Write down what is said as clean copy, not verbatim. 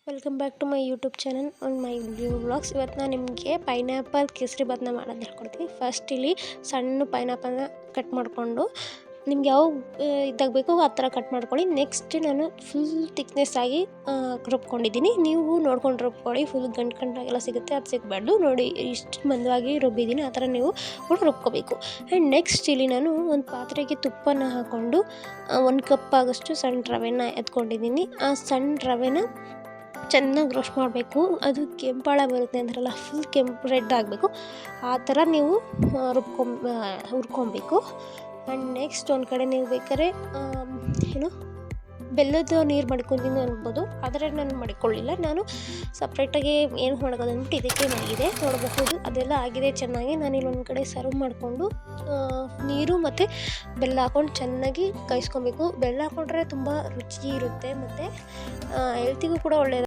Welcome back to my YouTube channel on my vlogs. ಇವತ್ತು ನಾನು ನಿಮಗೆ ಪೈನಾಪಲ್ ಕೇಸರಿಬಾತ್ನ ಮಾಡೋದು ಹೇಳ್ಕೊಡ್ತೀನಿ. ಫಸ್ಟ್ ಇಲ್ಲಿ ಸಣ್ಣ ಪೈನಾಪಲ್ನ ಕಟ್ ಮಾಡಿಕೊಂಡು ನಿಮ್ಗೆ ಯಾವ ಇದಾಗ ಬೇಕೋ ಆ ಥರ ಕಟ್ ಮಾಡ್ಕೊಳ್ಳಿ. ನೆಕ್ಸ್ಟ್ ನಾನು ಫುಲ್ ಥಿಕ್ನೆಸ್ ಆಗಿ ರುಬ್ಕೊಂಡಿದ್ದೀನಿ. ನೀವು ನೋಡ್ಕೊಂಡು ರುಬ್ಕೊಳ್ಳಿ. ಫುಲ್ ಗಂಟಾಗೆಲ್ಲ ಸಿಗುತ್ತೆ, ಅದು ಸಿಗಬಾರ್ದು. ನೋಡಿ ಇಷ್ಟು ಮಂದವಾಗಿ ರುಬ್ಬಿದ್ದೀನಿ, ಆ ಥರ ನೀವು ಕೂಡ ರುಬ್ಕೋಬೇಕು. ಆ್ಯಂಡ್ ನೆಕ್ಸ್ಟ್ ಇಲ್ಲಿ ನಾನು ಒಂದು ಪಾತ್ರೆಗೆ ತುಪ್ಪನ ಹಾಕ್ಕೊಂಡು 1 ಕಪ್ ಆಗೋಷ್ಟು ಸಣ್ಣ ರವೆನ ಎತ್ಕೊಂಡಿದ್ದೀನಿ. ಆ ಸಣ್ಣ ರವೆನ ಚೆನ್ನಾಗಿ ರೋಸ್ಟ್ ಮಾಡಬೇಕು. ಅದು ಕೆಂಪಾಳ ಬರುತ್ತೆ ಅಂತಾರಲ್ಲ, ಫುಲ್ ಕೆಂಪು ರೆಡ್ ಆಗಬೇಕು. ಆ ಥರ ನೀವು ಹುರ್ಕೊಬೇಕು. ಆ್ಯಂಡ್ ನೆಕ್ಸ್ಟ್ ಒಂದು ಕಡೆ ನೀವು ಬೇಕಾದ್ರೆ ಬೆಲ್ಲದ ನೀರು ಮಾಡ್ಕೊತೀನಿ ಅನ್ಬೋದು, ಆದರೆ ನಾನು ಮಾಡಿಕೊಳ್ಳಿಲ್ಲ. ನಾನು ಸಪ್ರೇಟಾಗಿ ಏನು ಮಾಡೋದು ಅಂದ್ಬಿಟ್ಟು ಇದಕ್ಕೆ ಆಗಿದೆ ನೋಡಬಹುದು. ಅದೆಲ್ಲ ಆಗಿದೆ ಚೆನ್ನಾಗಿ. ನಾನಿಲ್ಲಿ ಒಂದು ಕಡೆ ಸರ್ವ್ ಮಾಡಿಕೊಂಡು ನೀರು ಮತ್ತು ಬೆಲ್ಲ ಹಾಕ್ಕೊಂಡು ಚೆನ್ನಾಗಿ ಕಾಯಿಸ್ಕೊಬೇಕು. ಬೆಲ್ಲ ಹಾಕ್ಕೊಂಡ್ರೆ ತುಂಬ ರುಚಿ ಇರುತ್ತೆ ಮತ್ತು ಹೆಲ್ತಿಗೂ ಕೂಡ ಒಳ್ಳೆಯದು.